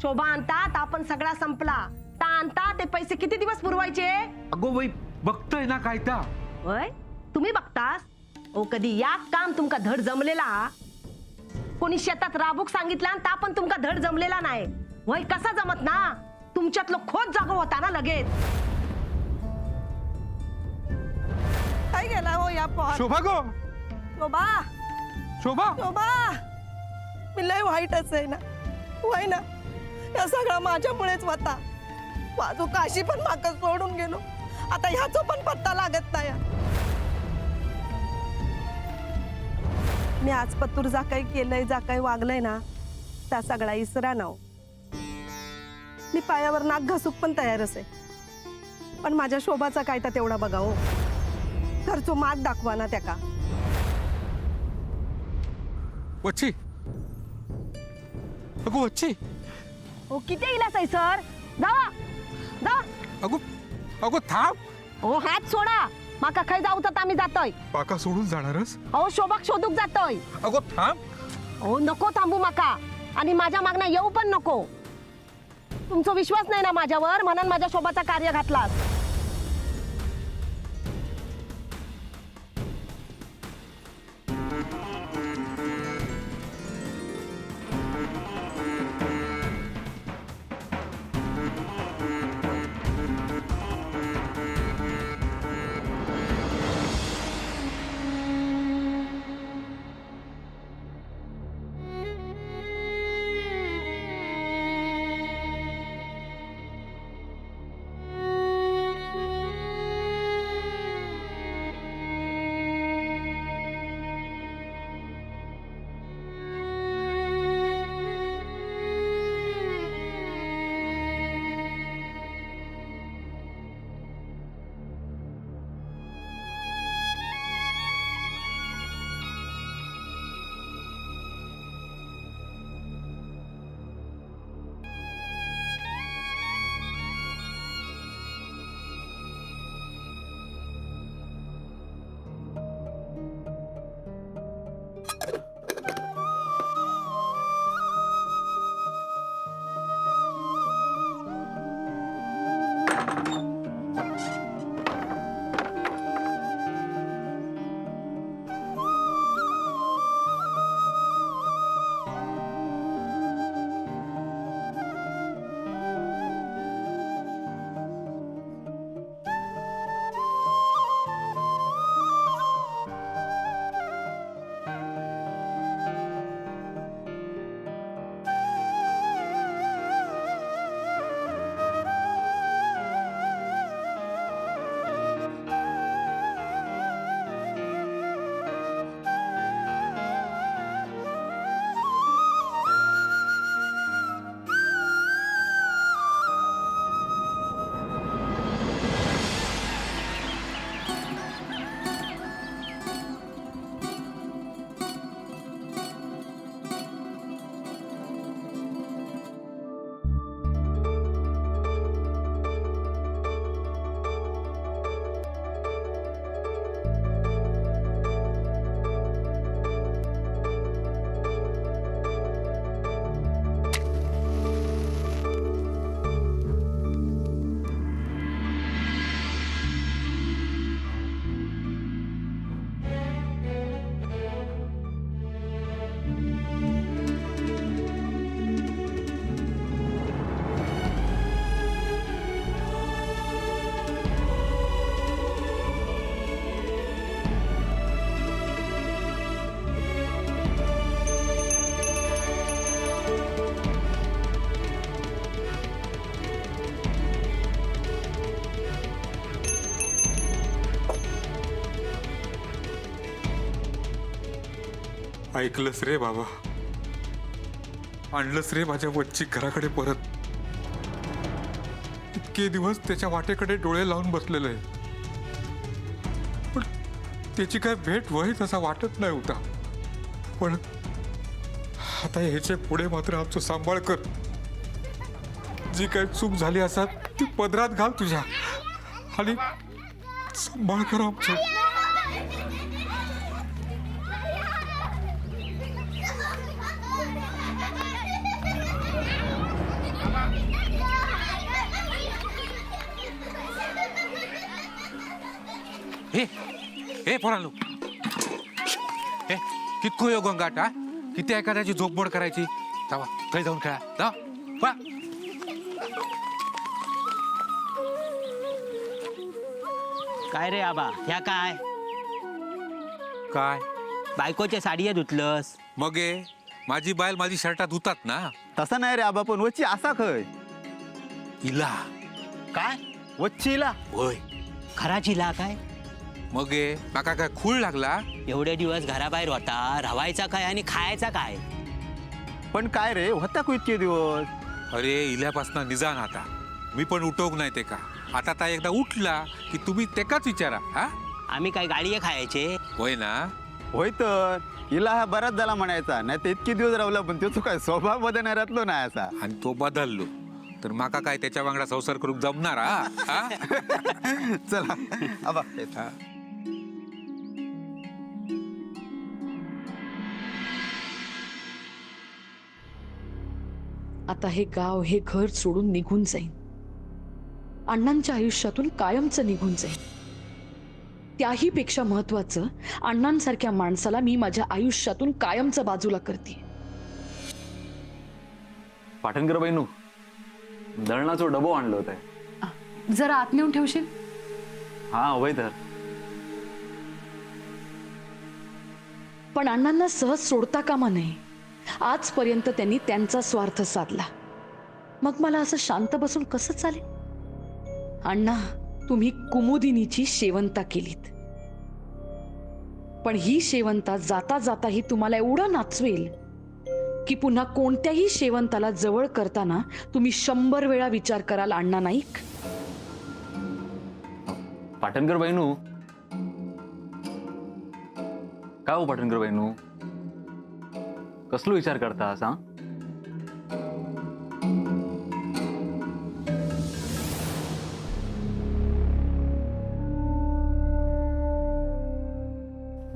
शोभा आणतात आपण सगळा संपला. ता आणता ते पैसे किती दिवस पुरवायचे? अगो बाई बघतोय ना काय ता. होय तुम्ही बघतास. ओ कधी या काम तुमका धड जमलेला? कोणी शेतात राबूक सांगितला ता पण तुमका धड जमलेला नाही. वय कसा जमत ना? तुमच्यातलो खोच जागो होता ना लगेच. काय गेला हो या पोहा? शोभा गो. शोभा शोभा शोभा मी लय वाईटच आहे ना. होय ना, या सगळा माझ्यामुळेच होता. माझो काशी पण माका सोडून गेलो. आता ह्याचो पण पत्ता लागत नाही. मी आज पत्तूर जा काही केलंय, जा काही वागलंय ना, त्या सगळा इसरा नाव. मी पायावर नाक घासूक पण तयारच आहे. पण माझ्या शोभाचा काय तर तेवढा बघा हो. घरचो मात दाखवा ना त्याका. वच्ची. अगो वच्ची. ओ किती इलास आहे सर? जावा जा. अगो अगो थांब. ओ हात सोडा. माका खाय जाऊ तर आम्ही जातोय. पाका सोडून जाणारच. अहो शोभाक शोधूक जातोय. अगो थांब. ओ नको थांबू माका. आणि माझ्या मागणं येऊ पण नको. तुमचा विश्वास नाही ना माझ्यावर, म्हणून माझ्या शोभाचा कार्य घातलास. ऐकलंस रे बाबा. आणलंस रे माझ्या वच्ची घराकडे परत. इतके दिवस त्याच्या वाटेकडे डोळे लावून बसलेले आहे. पण त्याची काय भेट वहीत असा वाटत नाही होता. पण आता ह्याचे पुढे मात्र आमचं सांभाळ कर. जी काही चूक झाली असतात ती पदरात घाल तुझ्या आणि सांभाळ कर आमचं. हे हे पोरांनो, हे कितको योग गाठ हा, किती एखाद्याची झोपमोड करायची. जावा काही जाऊन खेळा, जा वा. काय रे आबा, ह्या काय काय बायकोच्या साडीया धुतलंस? मग हे माझी बायल माझी शर्टात धुतात ना. तसा नाही रे आबा, पण वच्ची असा खय इला काय वच्चीला होय. खराची ला काय? मग हे माका काय खूळ लागला. एवढे दिवस घराबाहेर होता, राहायचा काय आणि खायचा काय? पण काय रे होता को इतके दिवस. अरे इल्यापासनं निजान आता मी पण उठवक नाही ते का. आता ता एकदा उठला की तुम्ही तेकाच विचारा. हा आम्ही काय गाडीये खायचे? होय ना. होय तर हिला हा बराच झाला म्हणायचा, नाही तर इतके दिवस राहला, पण त्याचं काय स्वभाव बदलणाऱ्यातलो नाही असा. आणि तो बदललो तर माका काय त्याच्या वांगडा संसार करूक जमणार. हा चला आबा. हा. आता हे गाव हे घर सोडून निघून जाईन, अण्णांच्या आयुष्यातून कायमचं निघून जाईन. त्याही पेक्षा महत्वाचं, अण्णांसारख्या माणसाला मी माझ्या आयुष्यातून कायमचं बाजूला करते. पाटणकर बहिणू, दळणाचं डबो आणलं होतं. जरा आत नेऊन ठेवशील? हा होय तर. पण अण्णांना सहज सोडता कामा नये. आजपर्यंत त्यांनी त्यांचा स्वार्थ साधला, मग मला असं शांत बसून कसं चालेल? अण्णा, तुम्ही कुमुदिनीची शेवंता केलीत, पण ही शेवंता जाता जाता ही तुम्हाला एवढं नाचवेल की पुन्हा कोणत्याही शेवंताला जवळ करताना तुम्ही 100 वेळा विचार कराल. अण्णा नाईक. पाटणकर बहिणू, काय हो पाटणकर बहिणू, कसलो विचार करता सांग?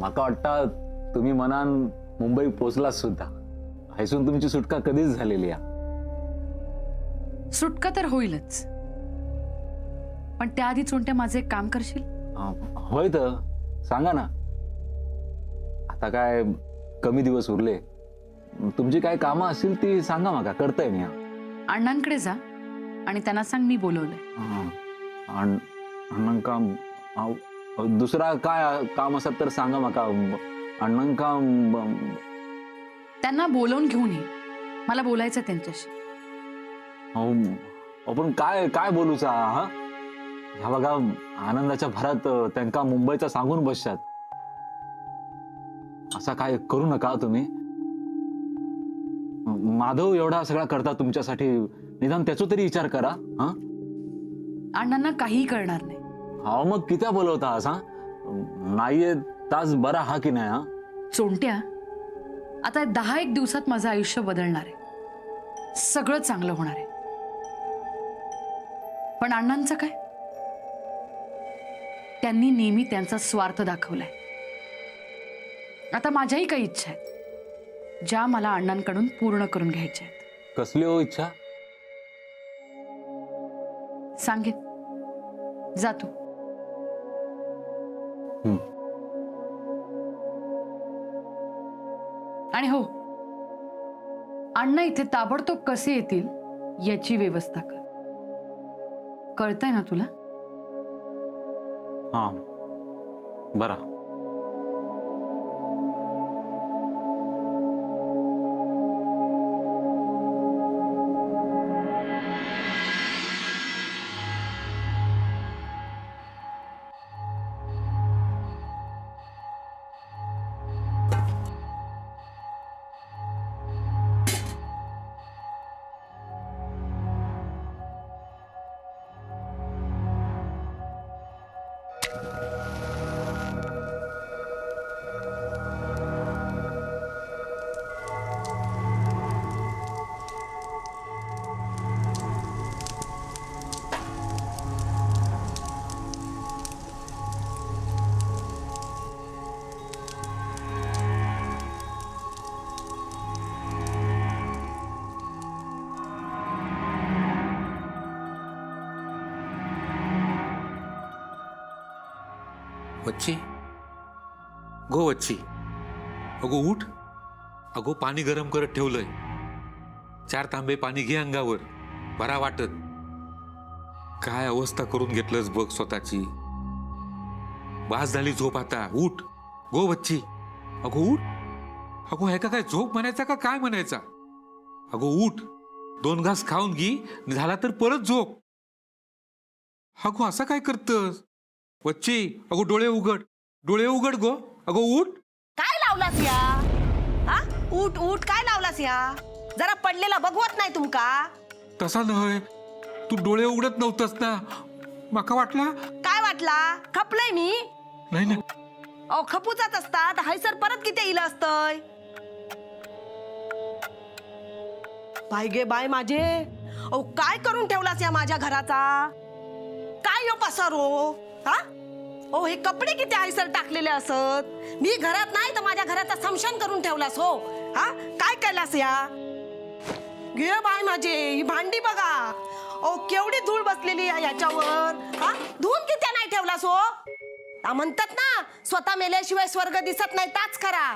माका वाटतं तुम्ही मनान मुंबई पोचलात सुद्धा. हैसून तुमची सुटका कधीच झालेली आहे. सुटका तर होईलच, पण त्याआधी चोंट्या माझं एक काम करशील? होय तर सांगा ना. आता काय कमी दिवस उरले, तुमची काय कामं असतील ती सांगा माका, करताय मी. अण्णांकडे जा आणि त्यांना सांग मी बोलवलंय. अण्णांका दुसरा काय काम असत तर सांगा माका. अण्णांका त्यांना बोलवून घेऊन ये, मला बोलायचं त्यांच्याशी. आपण काय काय बोलूचा. हा ह्या बघा, आनंदाच्या भरात त्यांका मुंबईचा सांगून बसशात. असा काय करू नका तुम्ही. माधव एवढा सगळा करता तुमच्यासाठी, निदान त्याचा तरी विचार करा. हा अण्णांना काहीही करणार नाही. हा मग कित्या बोलवता असा. नाहीये तास बरा हा की नाही. हा चोंट्या, आता 10-1 दिवसात माझं आयुष्य बदलणार आहे, सगळं चांगलं होणार आहे. पण अण्णांचं काय? त्यांनी नेहमी त्यांचा स्वार्थ दाखवलाय. आता माझ्याही काही इच्छा आहेत, ज्या मला अण्णांकडून पूर्ण करून घ्यायच्या आहेत. कसली हो इच्छा? सांगेन, जा तू. आणि हो, अण्णा इथे ताबडतोब कसे येतील याची व्यवस्था कर. कळतंय ना तुला? हा बरा. वच्ची, गो वच्ची, अगो उठ. अगो पाणी गरम करत ठेवलंय. 4 तांबे पाणी घे अंगावर, बरा वाटत. काय अवस्था करून घेतलंस बघ स्वतःची. बास झाली झोप आता. उठ गो वच्ची. अगो उठ. अगो हे का काय झोप म्हणायचा का काय म्हणायचा. अगो उठ, 2 घास खाऊन घे, झाला तर परत झोप. अगो असं काय करतस वच्ची. अगो डोळे उघड, डोळे उघड गो. अगो उठ. काय लावलास या? हा, उठ उठ, काय लावलास या? जरा पडलेला बघवत नाही तुमका? तसा नव्हे, तू डोळे उघडत नव्हतस ना, माका वाटला. काय वाटला? खपलंय मी? नाही नाही, अहो खपूचाच असतात, हायसर परत किती इलं असतंय. बाय गे बाय माझे, अहो काय करून ठेवलास या माझ्या घराचा? काय यो पसारो? हा, ओ हे कपडे किती हायसर टाकलेले असत. मी घरात नाही तर माझ्या घराचा समशान करून ठेवलास हो. हा, काय केलास या? घे बाय माझे, ही भांडी बघा. ओ केवढी धूळ बसलेली आहे याच्यावर. हा, धुवून किती नाही ठेवलास हो. म्हणतात ना, स्वतः मेल्याशिवाय स्वर्ग दिसत नाही, ताच खरा.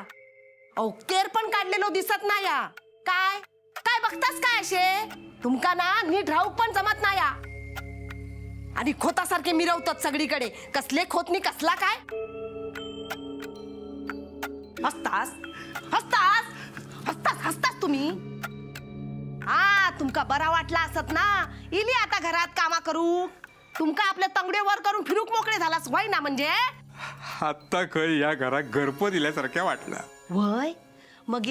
अहो केर पण काढलेलो दिसत नाही या. काय काय बघतास काय असे? तुमका ना नीट राहू पण जमत नाही या. आणि खोतासारखे मिरवतात सगळीकडे. कसले खोतनी कसला काय? हसतास हसतास हसतास हसतास तुम्ही. हा, तुमका बरा वाटला असत ना, इली आता घरात कामा करू. तुमका आपले तंगडे वर करून फिरूक मोकळे झालास वय ना. म्हणजे आता खय या घरात घरप दिल्यासारख्या वाटला. वय मग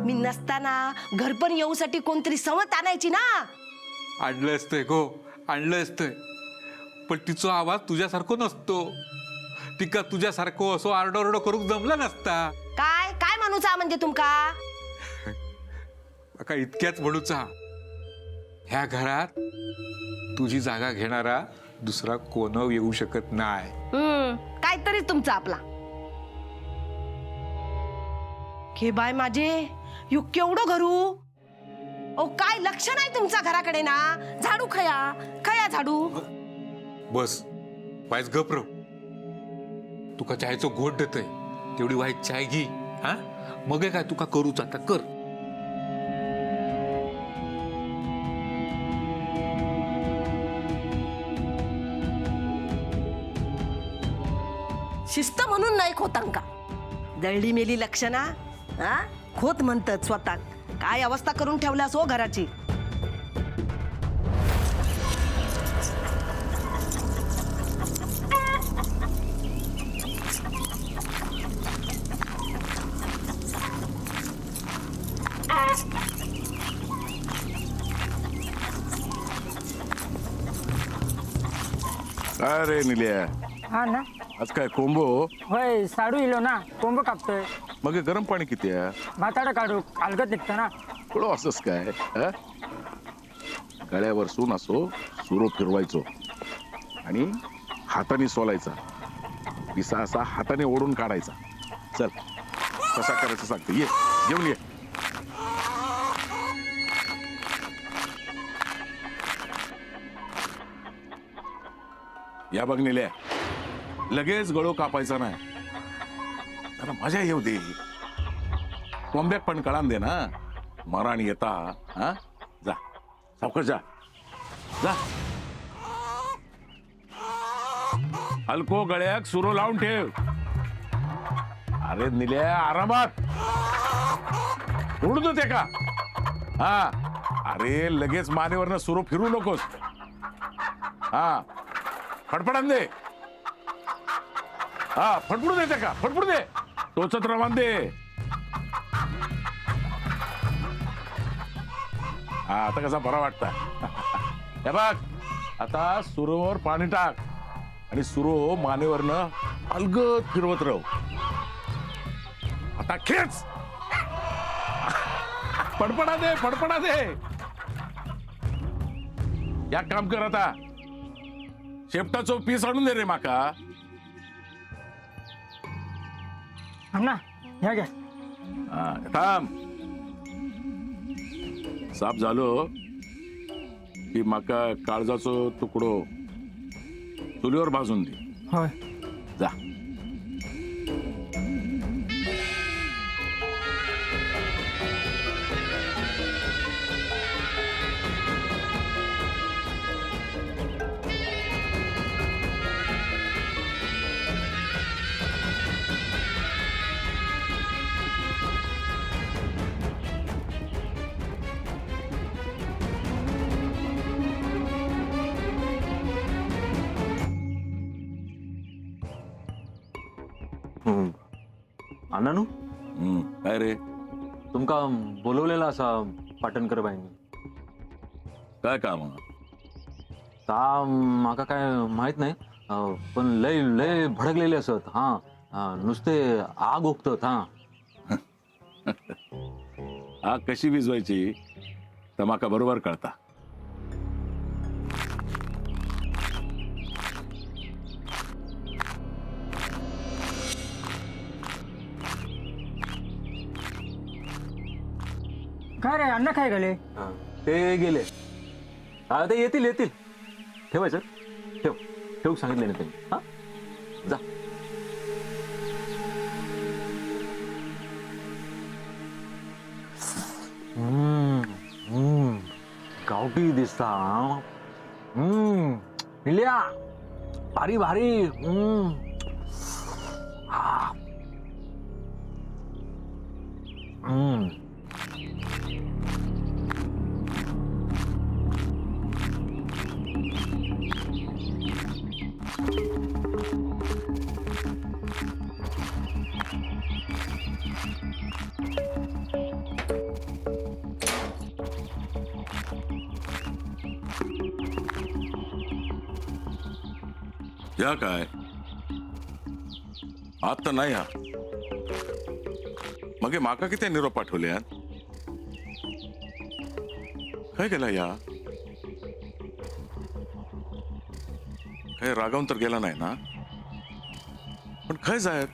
मी नसताना घरपण येऊसाठी कोणतरी सवत आणायची ना. आणलं असतंय गो, आणलं असतंय. पण तिचा आवाज तुझ्यासारखो नसतो. तिका तुझ्यासारखं असं आरडोरडो करूक जमला नसता. काय काय म्हणूचा म्हणजे तुमका? का इतक्याच म्हणूचा, ह्या घरात तुझी जागा घेणारा दुसरा कोण येऊ शकत नाही. काहीतरी तुमचा आपला. घे बाय माझे, यू केवढं घरू. ओ काय लक्ष नाही तुमचा घराकडे ना. झाडू खया खया झाडू. बस वाईच गप्र. तुका चायचो घोट देतय, तेवढी वाईट चाय घे. हा, मग काय तुका करूच आता कर. शिस्त म्हणून नाही खोतांका. दळली मेली लक्षणा. हा, खोत म्हणतात स्वतः. काय अवस्था करून ठेवल्यास हो घराची. काय रे निल्या, हा ना, आज काय कोंबो? होय साडू इलो ना, कोंब कापतोय. मग हे गरम पाणी किती आहे? भाताडा काढू, अलगत निघतं ना. थोडं असंच काय हं? गळ्यावर सून असो, सुरो फिरवायचो आणि हाताने सोलायचा. पिसा असा हाताने ओढून काढायचा. चल कसा करायचं सांगते, ये जेवण ये. या बघ निल्या, लगेच गळो कापायचा नाही, जरा मजा येऊ दे. कोंब्याक पण कळान दे ना, मरण येता. हा, जा सावकाश जा जा. हलको गळ्याक सुरो लावून ठेव. अरे निल्या, आरामात उडतो ते का. हा, अरे लगेच मानेवरनं सुरो फिरू नकोस. हा, फडफडान दे. हा, फडफडू देते का, फडफडू दे. टोचत रवान दे. हा, आता कसा बरा वाटता. हे बघ, आता सुरोवर पाणी टाक आणि सुरो मानेवरनं अलगद फिरवत राहू. आता खेच. फडफडा दे, फडफडा दे. या काम कर आता. शेपटाचो पीस आणून दे रे माका. ना ह्या घ्या. हा, थांब. साफ झालो की माका काळजाचो तुकडो चुलीवर भाजून दे. होय. जा. अण्णानू काय रे तुमका बोलवलेला असा पाटणकर बाईंनी. काय काम ता माका काय माहित नाही, पण लय लय भडकलेले असत. नुसते आग ओकतात. आग कशी विजवायची तर माका बरोबर कळता. काय रे अण्णा काय गेले? ते गेले. ते येतील येतील. ठेवायचं ठेव ठेवू सांगितले ना त्यांनी. हा जा. गावठी दिसता. मिल्या भारी भारी. या काय आता नाही. हा मग माका किती निरोप पाठवले काय गेला या काय रागावून तर गेला नाही ना, पण काय जाय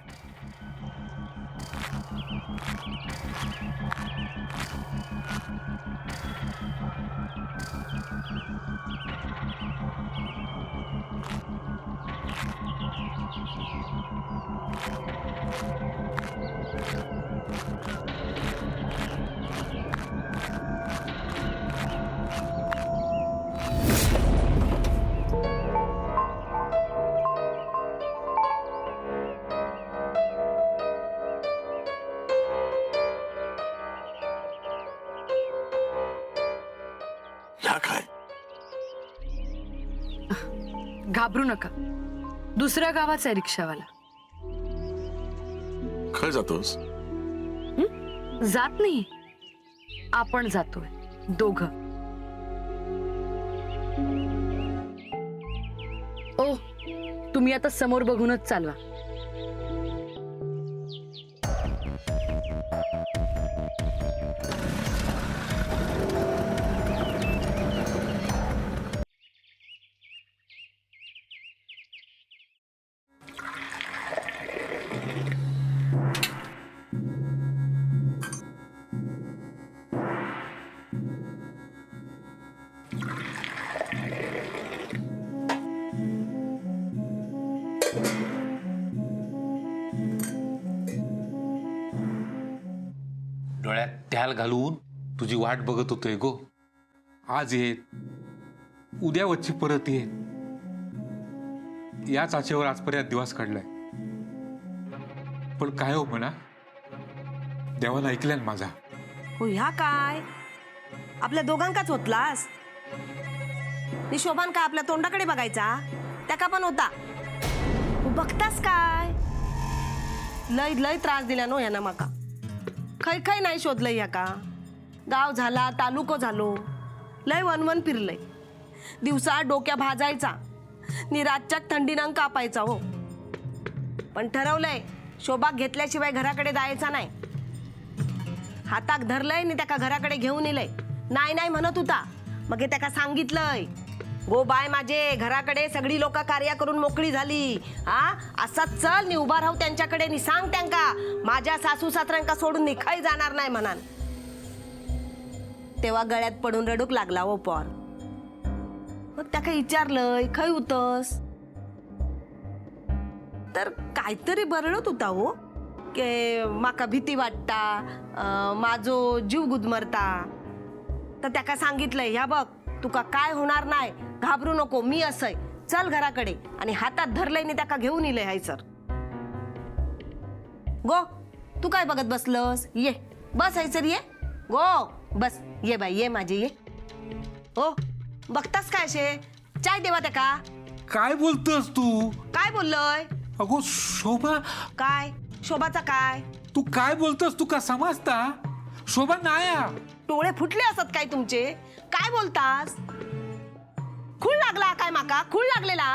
या काय घाबरू नका, दुसऱ्या गावाचा आहे रिक्षावाला. काय जातोस? जात नाही, आपण जातोय दोघं. ओ तुम्ही आता समोर बघूनच चालवा. डोळ्यात त्याल घालून तुझी वाट बघत होतोय गो. आज येत उद्या वच्ची परत येत. याच आशेवर आजपर्यंत दिवस काढलाय. पण काय हो म्हणा, देवाला ऐकल्यान माझा. हो ह्या काय आपल्या दोघांकाच होतलास. नि शोभान काय आपल्या तोंडाकडे बघायचा त्या का पण होता. बघतास काय लय लय त्रास दिला नो यानं माका. खै खै नाही शोधलंय ह्या का. गाव झाला तालुको झालो लय वनवन फिरलंय. दिवसा डोक्या भाजायचा नि रातच्या थंडीनं कापायचा हो. पण ठरवलंय शोभाग घेतल्याशिवाय घराकडे जायचा नाही. हाताक धरलंय नि त्याका घराकडे घेऊन इलंय. नाही नाही म्हणत होता, मग हे त्याका सांगितलंय गो बाय माझे घराकडे सगळी लोक कार्य करून मोकळी झाली. असाच चल नि उभा राहू त्यांच्याकडे नि सांग त्यांका माझ्या सासू सासऱ्यांका सोडून निखाई जाणार नाही म्हणान. तेव्हा गळ्यात पडून रडूक लागला हो पोर. मग त्याका विचारलंय खय होतस तर काहीतरी बरळत होता हो के माका भीती वाटता, माझो जीव गुदमरता. तर त्याका सांगितलंय ह्या बघ तुका काय होणार नाही, घाबरू नको, मी असय, चल घराकडे. आणि हातात धरलंय नि त्याका घेऊन इलंय. हाय सर गो तू काय बघत बसलस, ये बस. हाय सर ये गो बस. ये बाई ये माझे ये. हो बघतास काय शे चाय देवा त्याका. काय बोलतोस तू? काय बोललोय अगो शोभा. काय शोभाचा काय तू काय बोलतोस? तू का समजता? शोभा नाया डोळे फुटले असत काय तुमचे? काय बोलतास? खूळ लागला काय माका? खूळ लागलेला?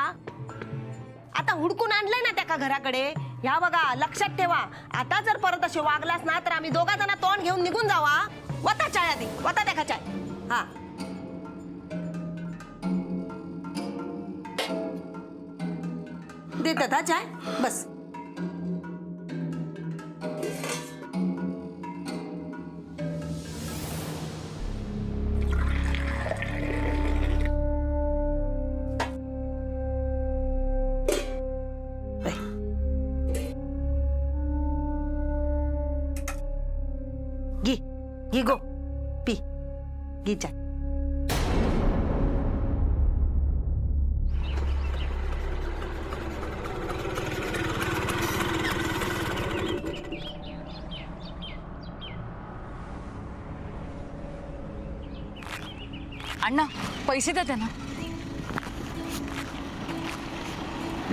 आता हुडकून आणलंय ना त्याका घराकडे. ह्या बघा, लक्षात ठेवा, आता जर परत असे वागलास ना तर आम्ही दोघा जण तोंड घेऊन निघून जावा. वता चाय आधी, वता त्या चाय. हा, देतात हा चाय. बस. घे घे गो, पी, घे चाय. अण्णा पैसे द्या त्यांना.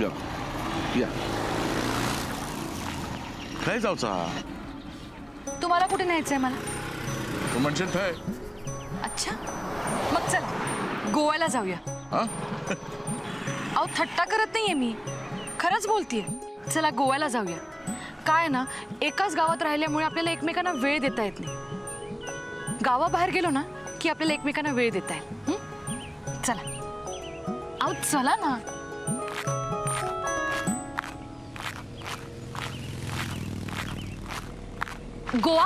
या या काय जाऊचा? तुम्हाला कुठे न्यायचंय मला? तू म्हणशील काय? अच्छा, मग चला गोव्याला जाऊया. हा? अहो थट्टा करत नाहीये मी, खरंच बोलतीये. चला गोव्याला जाऊया. काय ना, एकाच गावात राहिल्यामुळे आपल्याला एकमेकांना वेळ देता येत नाही. गावाबाहेर गेलो ना की आपल्याला एकमेकांना वेळ देता येईल. चला. अहो चला ना. गोवा?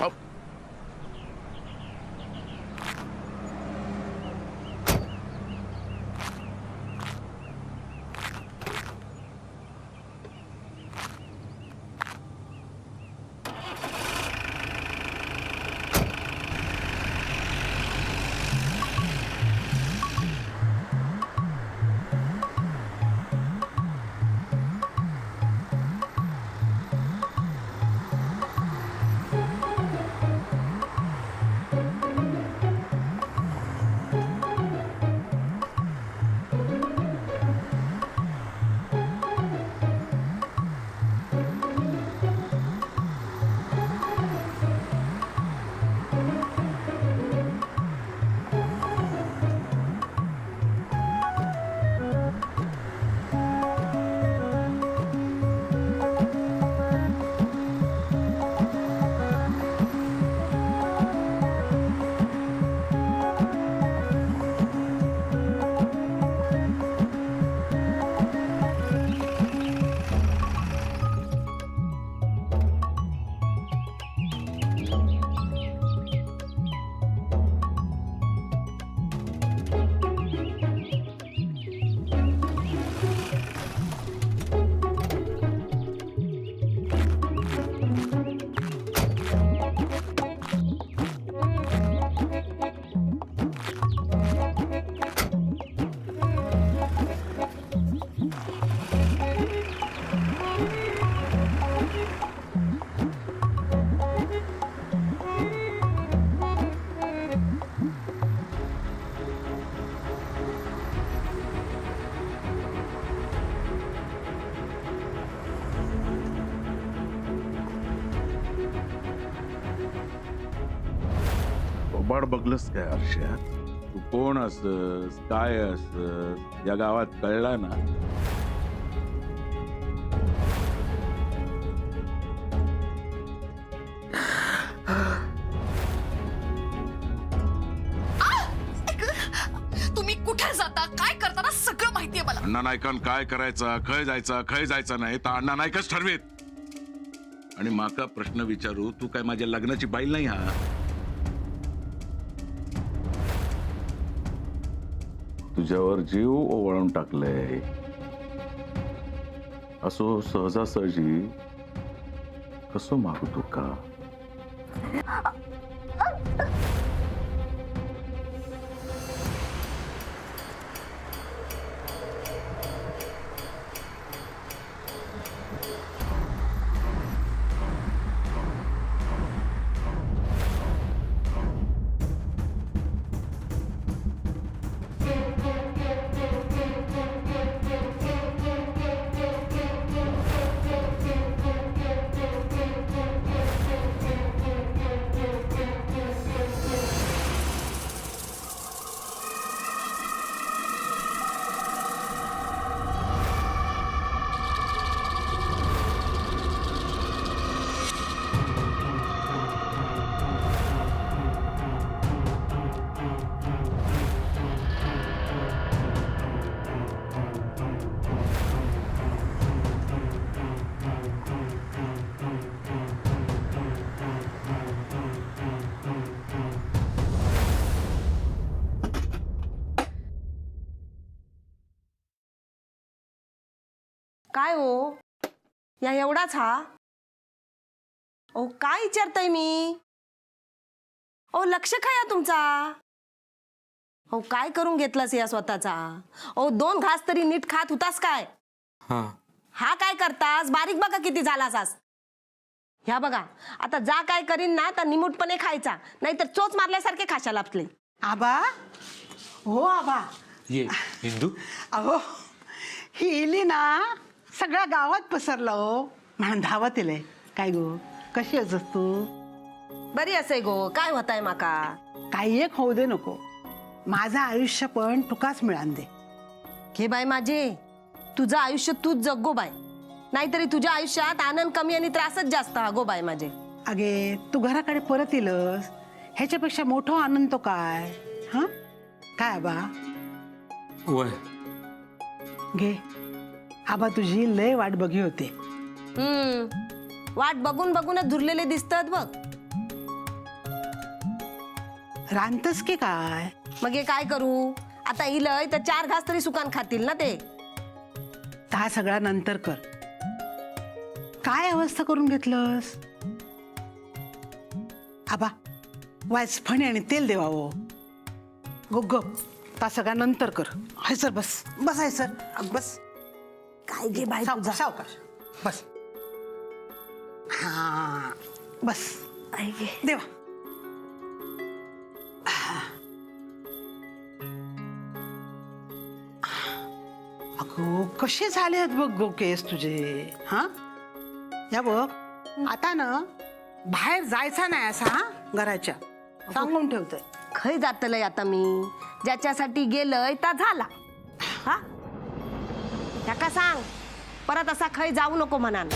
अप. थोबाड बघलंस काय अर्षा? तू कोण असस, काय असस, या गावात कळला ना? तुम्ही कुठे जाता, काय करता ना, सगळं माहितीये मला. अण्णा नायकान काय करायचं, खय जायचं नाही तर अण्णा नायकच ठरवेत. आणि माका प्रश्न विचारू, तू काय माझ्या लग्नाची बाईल नाही हा? तुझ्यावर जीव ओवाळून टाकलंय, असो सहजासहजी कसं मागू तुका? काय हो या एवढाच हा? ओ काय विचारताय मी? ओ लक्ष काय या तुमचा? ओ काय करून घेतलास या स्वतःचा? ओ 2 घास तरी नीट खात होतास काय? हा काय करतास? बारीक बघा किती झालासास. ह्या बघा आता जा काय करीन ना तर निमूटपणे खायचा, नाहीतर चोच मारल्यासारखे खाशाल आपले. आबा हो आबा. ये इंदू. अहो ही इली ना सगळ्या गावात पसरलं हो, म्हणून धावत इले. काय गो कशी असस तू? बरी असे गो. काय होताय माका? काही एक होऊ दे नको, माझं आयुष्य पण तुकाच मिळान दे. घे बाय माझे, तुझं आयुष्य तूच जग गो बाय, नाहीतरी तुझ्या आयुष्यात आनंद कमी आणि त्रासच जास्त हा गो बाय माझे. अगे तू घराकडे परत येलस ह्याच्यापेक्षा मोठा आनंद तो काय? हा काय आबा? वय घे आबा, तुझी लय वाट बघी होते. वाट बघून बघूनच धुरलेले दिसतात बघ. रांतस की काय? मग हे काय करू आता? इलय तर 4 घास तरी सुकान खातील ना ते. हा सगळा नंतर कर. काय अवस्था करून घेतलंस आबा? वायच फणी आणि तेल देवा हो. गो ता सगळा नंतर कर. हाय सर बस बसायचं बस. काय घे बाय तुझा? सावकाश बस. हा बस आई घे. देवा. अगो कसे झाले आहेत बघ गो केस तुझे. हा या बघ आता ना बाहेर जायचा नाही असा, हा घराच्या सांगून ठेवतोय. खय जातलंय आता मी? ज्याच्यासाठी गेलंय ता झाला. हा त्याका सांग परत असा खय जाऊ नको म्हणान.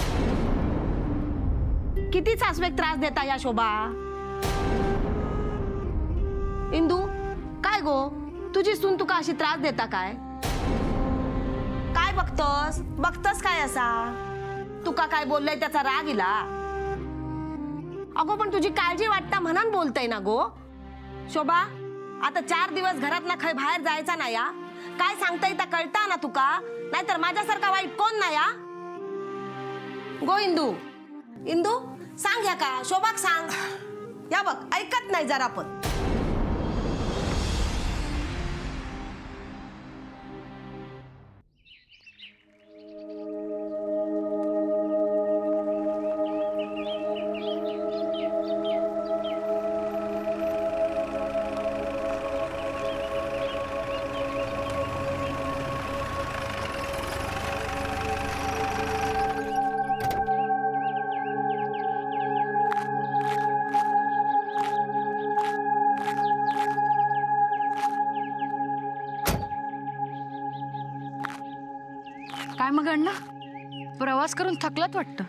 किती सासवेक त्रास देता या शोभा? इंदू काय गो, तुझी सून तुका अशी त्रास देता काय? काय बघतस काय असा? तुका काय बोललंय त्याचा राग इला? अगो पण तुझी काळजी वाटता म्हणून बोलतय ना गो. शोभा आता 4 दिवस घरात ना खय बाहेर जायचा ना या. काय सांगता येता कळता ना तुका? नाहीतर माझ्यासारखा वाईट कोण ना या? गो इंदू सांग या का शोभाक सांग. या बघ ऐकत नाही जरा पण. काय मग अण्णा, प्रवास करून थकलात वाटतं.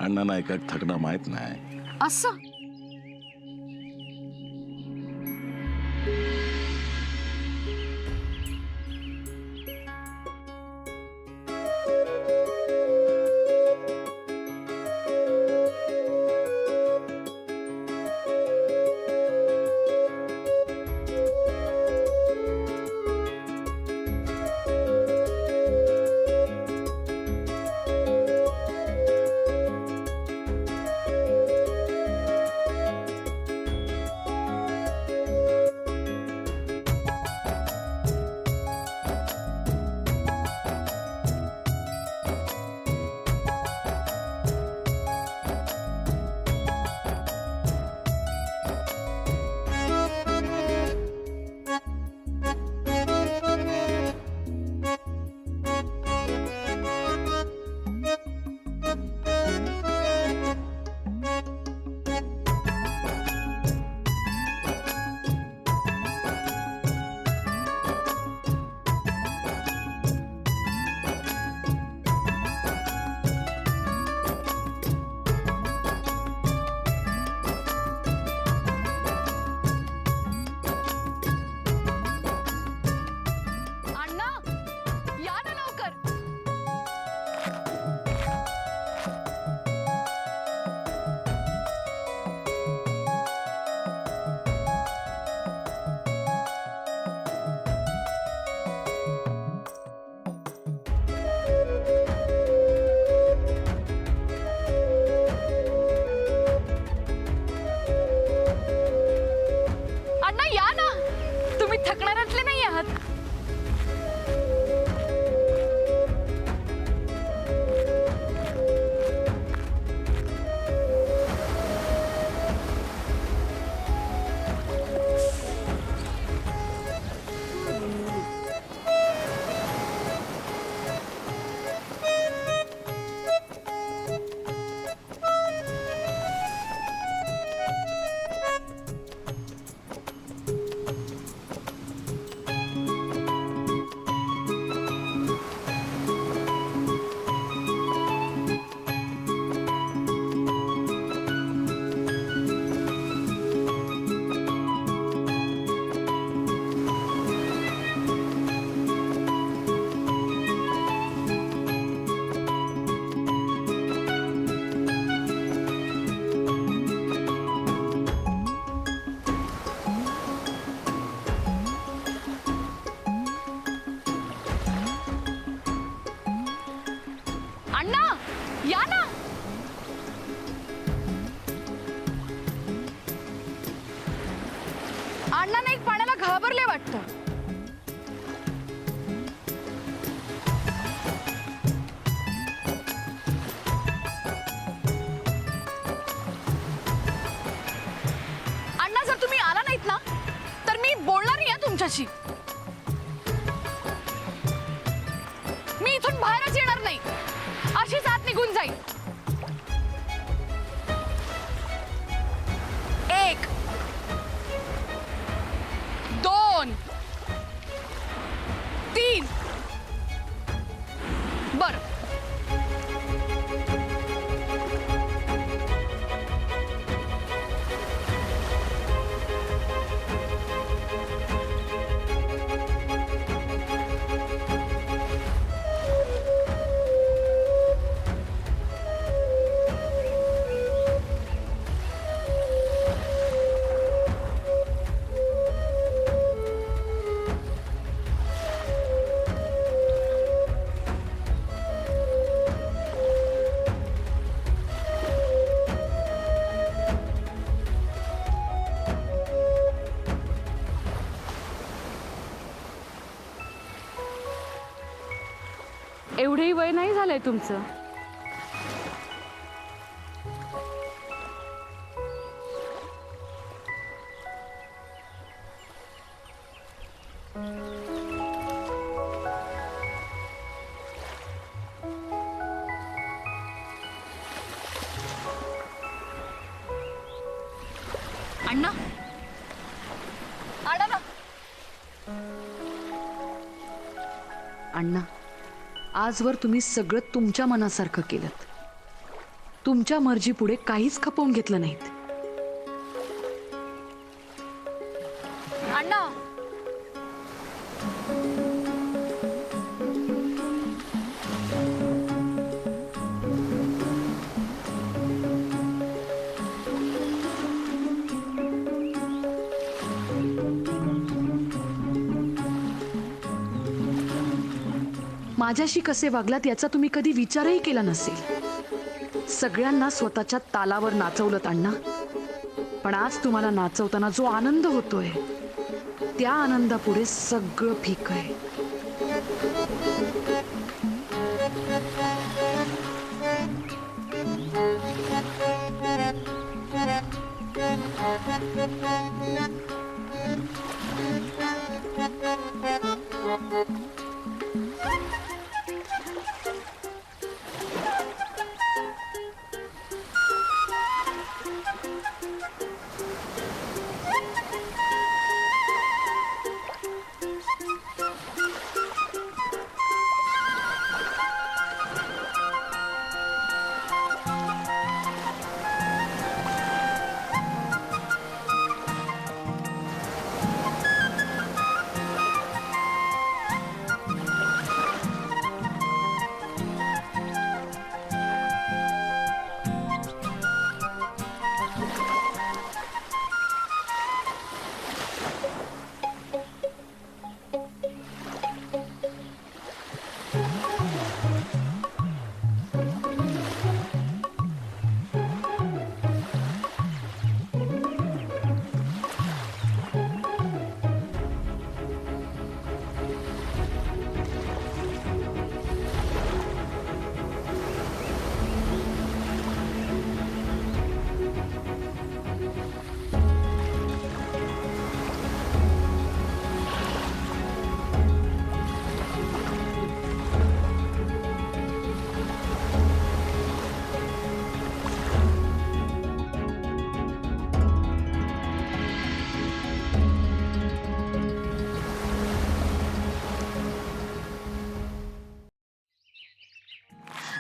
अण्णांना एका थकणं माहित नाही. असं तुमच्याशी. मी इथून बाहेरच येणार नाही, अशीच आत निघून जाईल. 1 2 3 बर. एवढेही वय नाही झालंय तुमचं. अण्णा, अण्णा, आजवर तुम्ही सगळं तुमच्या मनासारखं केलं. तुमच्या मर्जी पुढे काहीच खपवून घेतलं नाहीत. अण्णा, माझ्याशी कसे वागलात याचा तुम्ही कधी विचारही केला नसेल. सगळ्यांना स्वतःच्या तालावर नाचवलं अण्णा, पण आज तुम्हाला नाचवताना जो आनंद होतोय त्या आनंदापुढे सगळं फिकं आहे.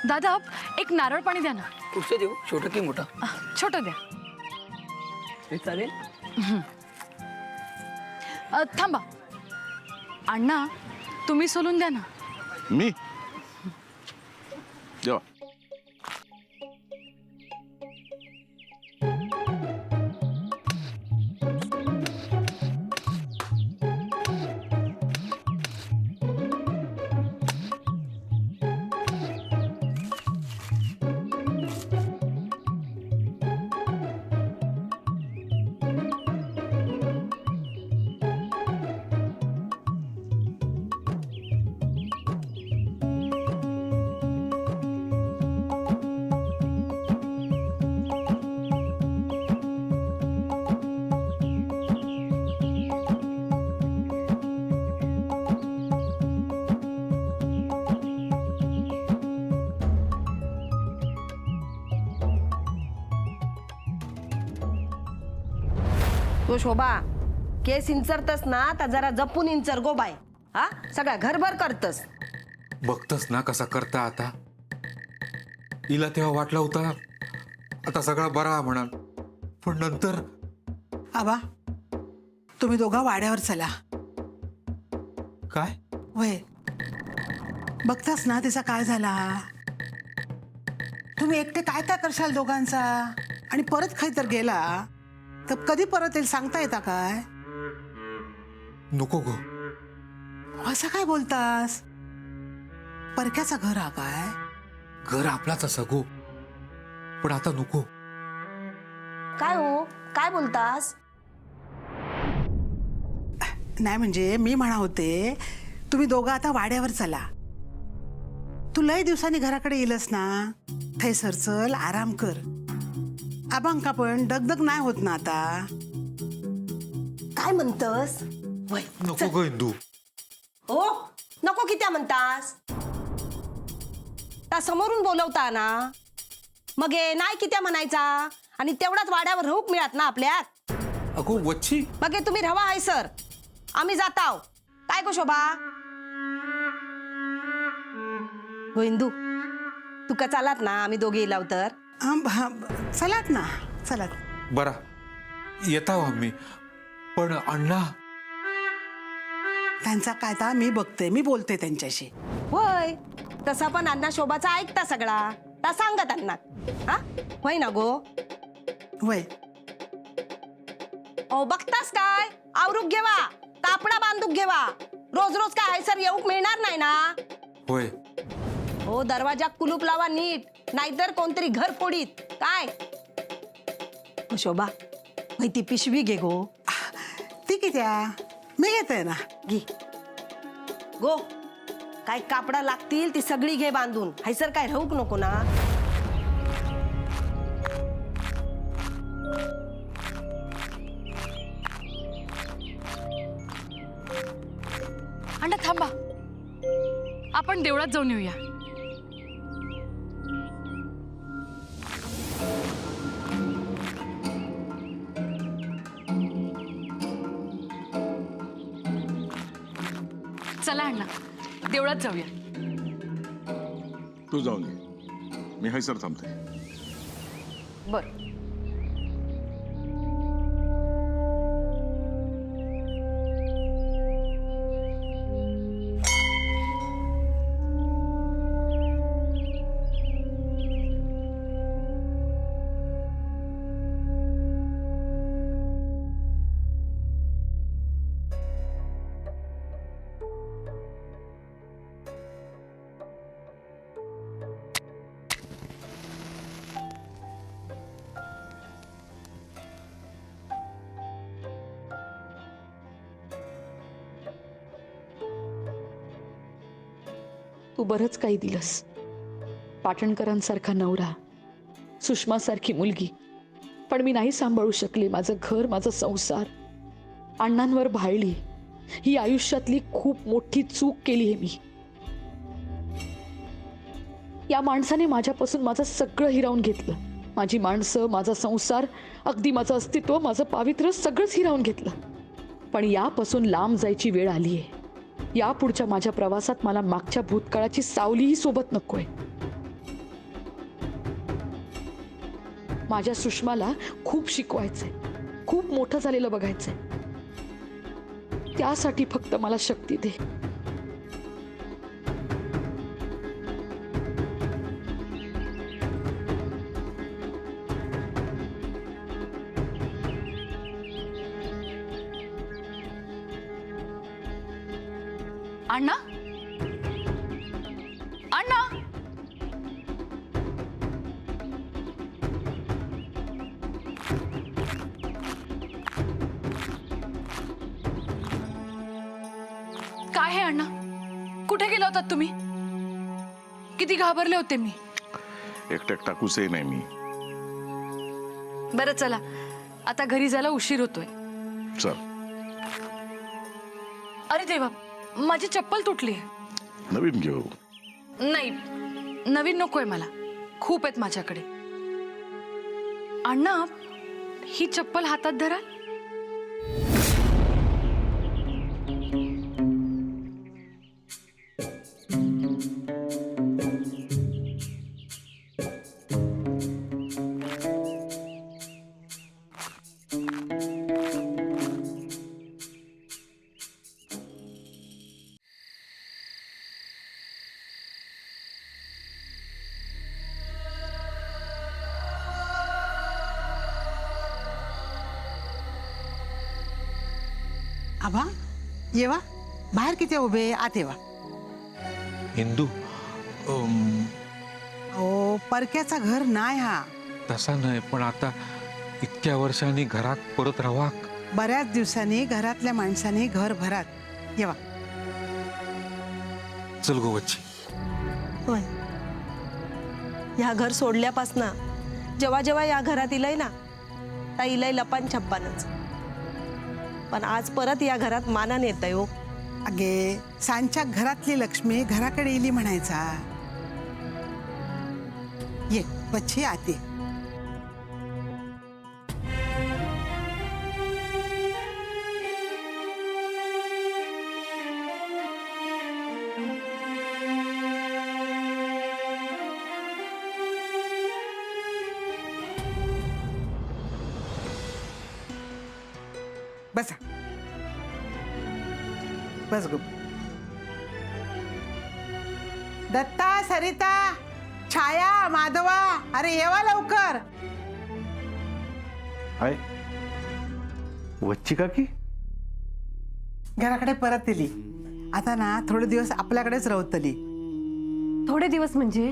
दादा, एक नारळ पाणी द्या ना. कुठचं देऊ, छोटं की मोठं? छोटं द्या. हे चालेल. थांबा अण्णा, तुम्ही सोलून द्या ना. मी जेव्हा तो शोभा केस इंचरतस ना तर जरा जपून इंचर गो बाय. हा सगळ्या घरभर करतस. बघतस ना कसा करता आता. हिला तेव्हा वाटला होता आता सगळा बरा म्हणाल, पण नंतर आबा तुम्ही दोघा वाड्यावर चला. काय वय बघतास ना तिचा काय झाला. तुम्ही एकटे काय काय करशाल दोघांचा, आणि परत खाई तर गेला तर कधी परत येईल सांगता येता काय. नको गो. असं काय बोलतास. परक्याचा घर हा काय. घर आपलाच असा गो, पण आता नको. काय हो काय बोलतास. नाही म्हणजे मी म्हणा होते तुम्ही दोघं आता वाड्यावर चला. तू लय दिवसांनी घराकडे येईलस ना, थैसर चल आराम कर. आबांका पण दगदग नाही होत ना आता. काय म्हणतस. वय नको गो इंदू. हो नको कित्या म्हणतास. ता समोरून बोलवता ना, मग हे नाही कित्या म्हणायचा, आणि तेवढाच वाड्यावर राहूक मिळत ना आपल्यात. अगो वच्छी. मग हे तुम्ही रवा आहे सर, आम्ही जाताव. काय गो शोभा. हो इंदू तू का चालात ना, आम्ही दोघे येलाव तर. चलात ना चलात. बरा येता आम्ही, पण अण्णा. त्यांचा काय ता मी बघते, मी बोलते त्यांच्याशी. होय तसा पण अण्णा शोभाचा ऐकता सगळा, ता सांगा त्यांना. हा होय ना गो. वय ओ बघतास काय, आवरूक घेवा, कापडा बांधूक घेवा. रोज रोज काय आहे सर येऊक मिळणार नाही ना. होय. हो दरवाजा कुलूप लावा नीट, नाहीतर कोणतरी घर फोडीत. काय हो, शोभा ती पिशवी घे गो. ती कित्या मी घेते ना. घे गो. काय कापडा लागतील ती सगळी घे बांधून. हैसर काय राहूक नको ना. अण्णा थांबा, आपण देवळात जाऊन येऊया. चला अण्णा देवळात जाऊया. तू जाऊन ये, मी हैसर थांबते. बर. तू बरंच काही दिलंस. पाटणकरांसारखा नवरा, सुषमासारखी मुलगी, पण मी नाही सांभाळू शकले माझं घर, माझा संसार. अण्णांवर भाळली. ही आयुष्यातली खूप मोठी चूक केली आहे मी. या माणसाने माझ्यापासून माझं सगळं हिरावून घेतलं. माझी माणसं, माझा संसार, अगदी माझं अस्तित्व, माझं पावित्र्य सगळंच हिरावून घेतलं. पण यापासून लांब जायची वेळ आली आहे. या पुढच्या माझ्या प्रवासात मला मागच्या भूतकाळाची सावलीही सोबत नकोय. माझ्या सुषमाला खूप शिकवायचंय, खूप मोठं झालेलं बघायचंय. त्यासाठी फक्त मला शक्ती दे. अण्णा, अण्णा, काय आहे अण्णा? कुठे गेला होतात तुम्ही? किती घाबरले होते मी. एकट्याक टाकूचही नाही मी. बरं चला, आता घरी जायला उशीर होतोय. चल. अरे देवा, माझी चप्पल तुटली. नवीन घेऊ. नाही, नवीन नकोय मला. खूप आहेत माझ्याकडे. अण्णा, ही चप्पल हातात धरा. आबा येवा बाहेर किती उभे आत येवा. हिंदू ओ परक्याचा घर नाही हा. तसा नाही, पण आता इतक्या वर्षांनी घरात परत राहा. बऱ्याच दिवसांनी घरातल्या माणसांनी घर भरात येवा. चल गो वच्ची. होय. ह्या घर सोडल्यापासनं जेव्हा जेव्हा या घरात इलय ना त्या इलय लपान छप्पानच. पण आज परत या घरात मानाने येतंय हो. अगे सांच्या घरातली लक्ष्मी घराकडे येली म्हणायचा. ये बच्ची आते. बसा बस गो. दत्ता सरिता छाया माधवा अरे येवा लवकर. हाय वच्ची काकी घराकडे परत दिली. आता ना थोडे दिवस आपल्याकडेच राहतली. थोडे दिवस म्हणजे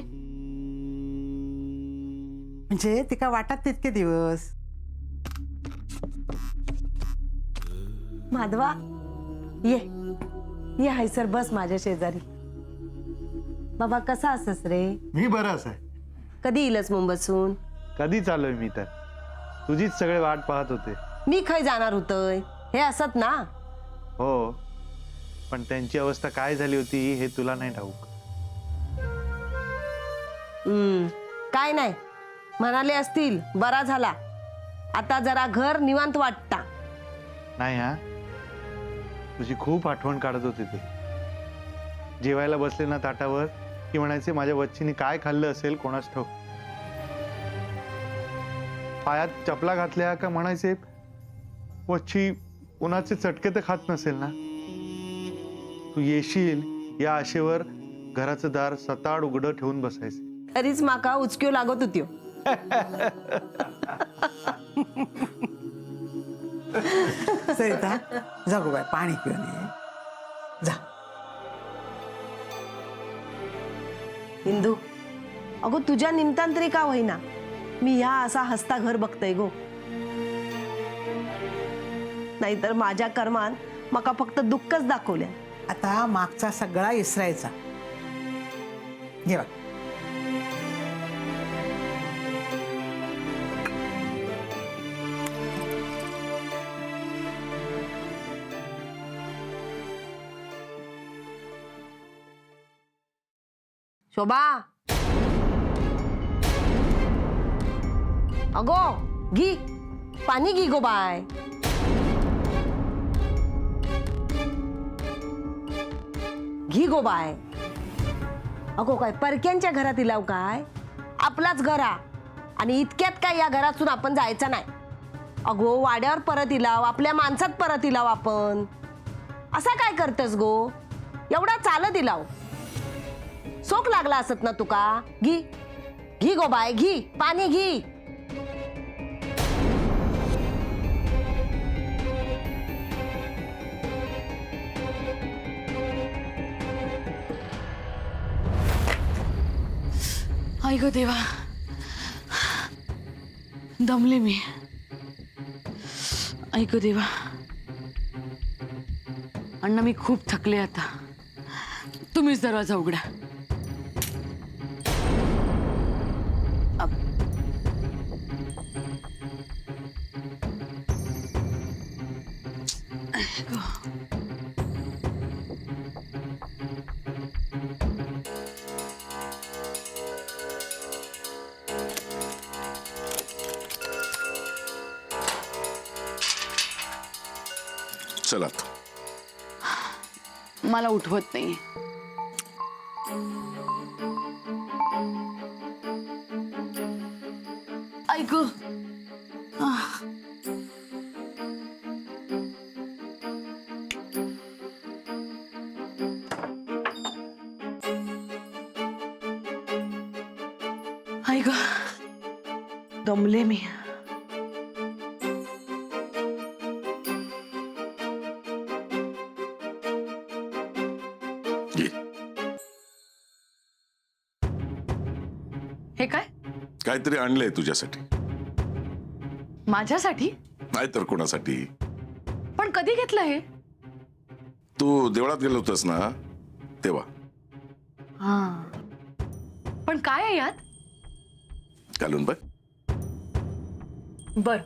म्हणजे तिका वाटत तितके दिवस. माधवा ये ये हाय सर बस माझ्या शेजारी. बाबा कसा असस रे? मी बराच आहे. कधी येलस मुंबईतून? कधी चाललोय मी तर तुझीच सगळे वाट पाहत होते. मी खय जाणार होतय हे असत ना. हो पण त्यांची अवस्था काय झाली होती हे तुला नाही ठाऊक. काय नाही म्हणाले असतील बरा झाला. आता जरा घर निवांत वाटता. नाही हा तुझी खूप आठवण काढत होते ते. जेवायला बसले ना ताटावर की म्हणायचे माझ्या वच्चीने काय खाल्लं असेल कोणास ठाऊक. पायात चपला घातल्या का म्हणायचे वच्ची उन्हाचे चटके तर खात नसेल ना. तू येशील या आशेवर घराचं दार सताड उघडं ठेवून बसायचे. तरीच माका उचक्यो लागत होत्यो. सरिता जा गो बाय पाणी पिऊन ये जा. हिंदू अगो तुझ्या निमतान तरी का होईना मी ह्या असा हसता घर बघतय गो. नाहीतर माझ्या कर्मान मका फक्त दुःखच दाखवल्या. आता मागचा सगळा इसरायचा. जेवा. शोभा अगो घी पाणी घी गो बाय. घी गो बाय. अगो काय परक्यांच्या घरात इलाव काय? आपलाच घरा आणि इतक्यात काय या घरातून आपण जायचं नाही. अगो वाड्यावर परत इलाव आपल्या माणसात परत इलाव आपण. असा काय करतेस गो? एवढा चालत इलाव सोक लागला असत ना तुका. घी घी गो बाय घी पाणी घी. आई ग देवा दमले मी. आई ग देवा अण्णा मी खूप थकले आता. तुम्हीच दरवाजा उघडा. चला मला उठवत नाही. ऐक ऐक दमले मी. घे. हे काय? काहीतरी आणलंय तुझ्यासाठी. माझ्यासाठी? नाही तर कोणासाठी. पण कधी घेतलं हे? तू देवळात गेलो होतस ना तेव्हा. हा, पण काय आहे यात? घालून बघ. बर.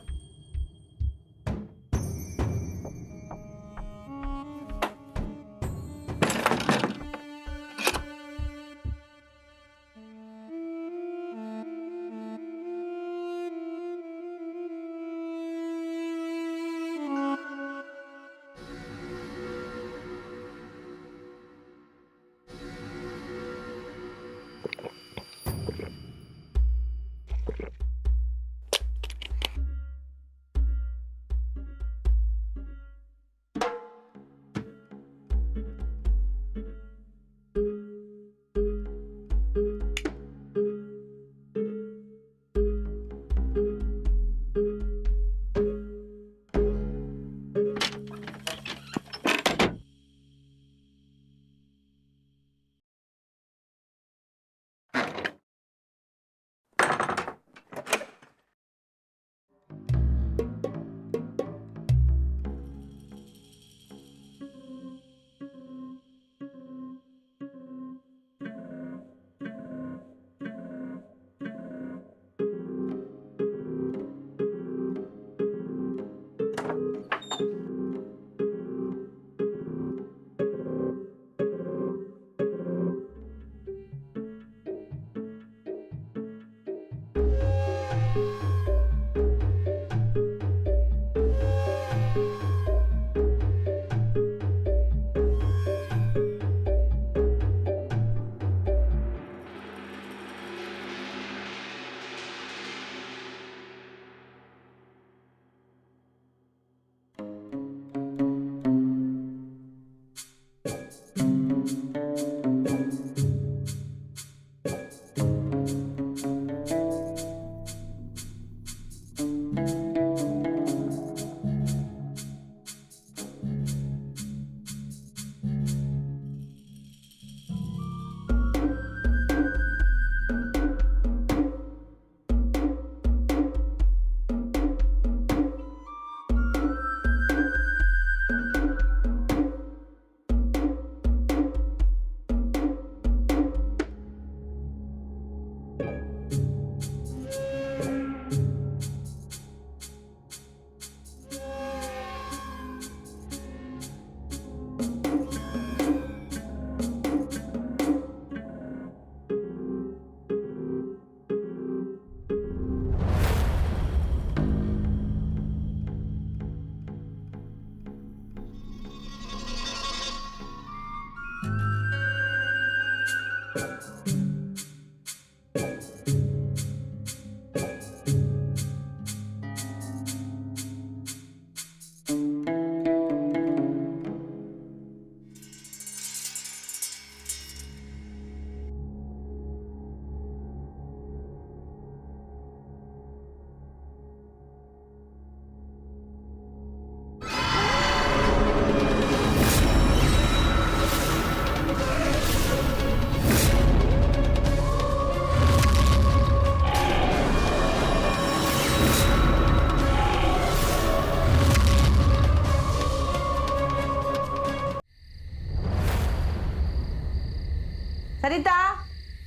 सरिता,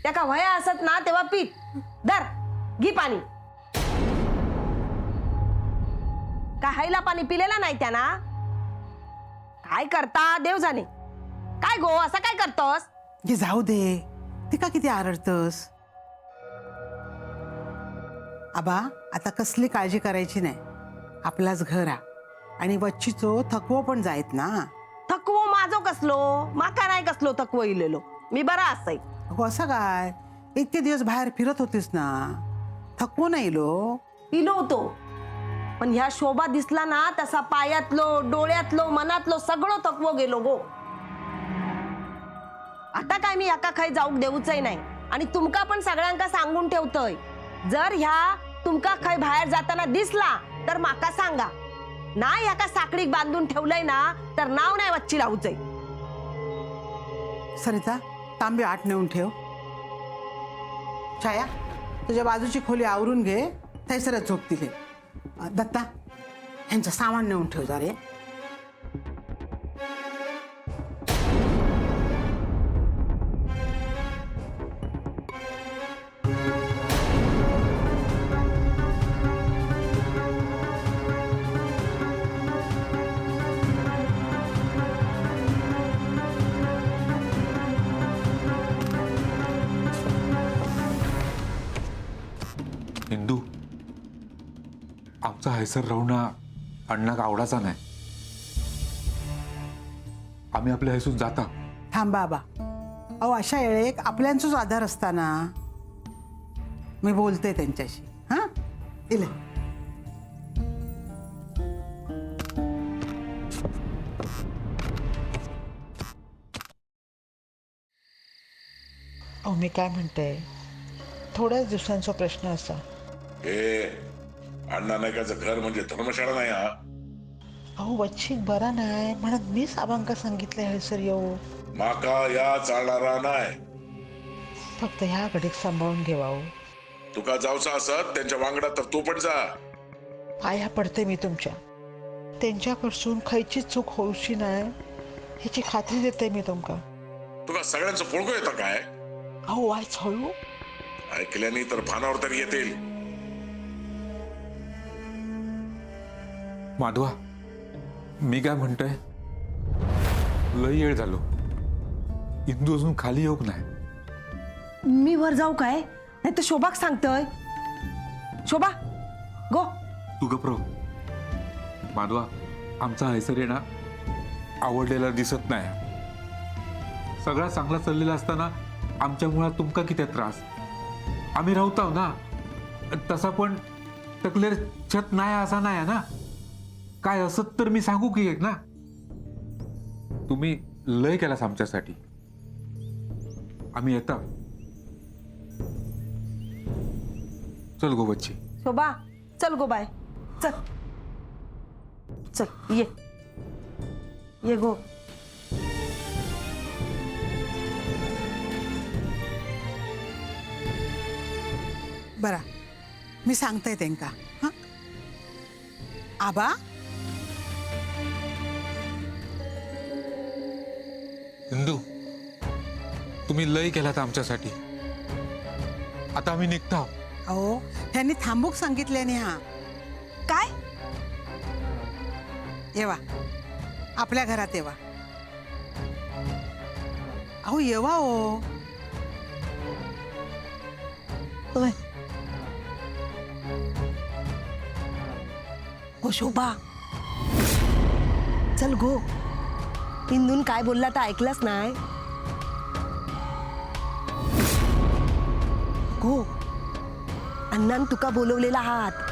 त्या का वया असत ना तेव्हा पीत दर घी पाणी. का हायला पाणी पिलेला नाही त्याना? काय करता देव जाणे. काय गो असं काय करतोस? घे जाऊ दे, ती का किती आरडतस. आबा आता कसली काळजी करायची नाही. आपलाच घर हा आणि वच्चीचो थकवो पण जायत ना. थकवो माझो कसलो, माका नाही कसलो थकवो इलेलो. मी बरा असाय. अगो असं काय, इतके दिवस बाहेर फिरत होतीस ना, थकवो नाही लो. इलो होतो, पण ह्या शोभा दिसला ना तसा पायातलो डोळ्यातलो मनातलो सगळं थकवो गेलो गो. आता काय मी एका खाई जाऊक देऊचंय नाही आणि तुमका पण सगळ्यांका सांगून ठेवतोय. जर ह्या तुमका खाई बाहेर जाताना दिसला तर माका सांगा. नाही ह्याका साखळीक बांधून ठेवलंय ना तर नाव नाही वच्ची राहूचंय. सरिता तांबे 8 नेऊन ठेव. छाया तुझ्या बाजूची खोली आवरून घे, थैसरच झोप दिले. दत्ता ह्यांचं सामान नेऊन ठेव जा रे. इंदू, आमचा हैसर रवणा अण्णाक आवडाचा नाही. आम्ही आपल्या हैसून जाता. थांबा आबा. अहो अशा वेळेक आपल्यांचोच आधार असताना मी बोलते त्यांच्याशी. हां इले. अहो मी काय म्हणते, थोड्याच दिवसांचा प्रश्न असा. हे अण्णा नायकाचं घर म्हणजे धर्मशाळा नाही हा. अहो वच्छिक बरा नाही म्हणत मी साबांका सांगितले हळसर येऊ. माका या चालणारा नाही. फक्त ह्या घडीक सांभाळून घेवा. तुका जाऊचा असत त्यांच्या वांगडा तर तू पण जा. पाया पडते मी तुमच्या. त्यांच्याकडसून खयची चूक होऊशी नाही ह्याची खात्री देते मी तुमका. तुका सगळ्यांचं पोळगो येतं काय? अहो वायच हळू. ऐकल्याने तर भानावर तरी येतील. माधवा, मी काय म्हणतोय, लय येळ झालो. इंदू अजून खाली येऊक नाही. मी वर जाऊ काय? नाही तर शोभाक सांगतोय. शोभा गो. तू गप्रो. माधवा, आमचा हैसर येणा आवडलेला दिसत नाही. सगळा चांगला चाललेला असताना आमच्या मुळात तुमका किती त्रास. आम्ही राहताव ना. तसा पण तकलेर छत नाही असा नाही ना. काय असत तर मी सांगू की एक ना. तुम्ही लय केलास आमच्यासाठी. आम्ही येता. चल गो बच्ची. शोभा चल गो बाय. चल चल ये ये गो. बरा मी सांगते त्यांका. हां आबा. इंदू, तुम्ही लय केलात आमच्यासाठी. आता आम्ही निघता. अहो त्यांनी थांबूक सांगितल्याने. हा काय? येवा आपल्या घरात येवा. अहो येवा हो. ओय. गो शोभा चल गो. इंदून काय बोलला तर ऐकलंच नाही. गो. अण्णान तुका बोलवलेला आहात.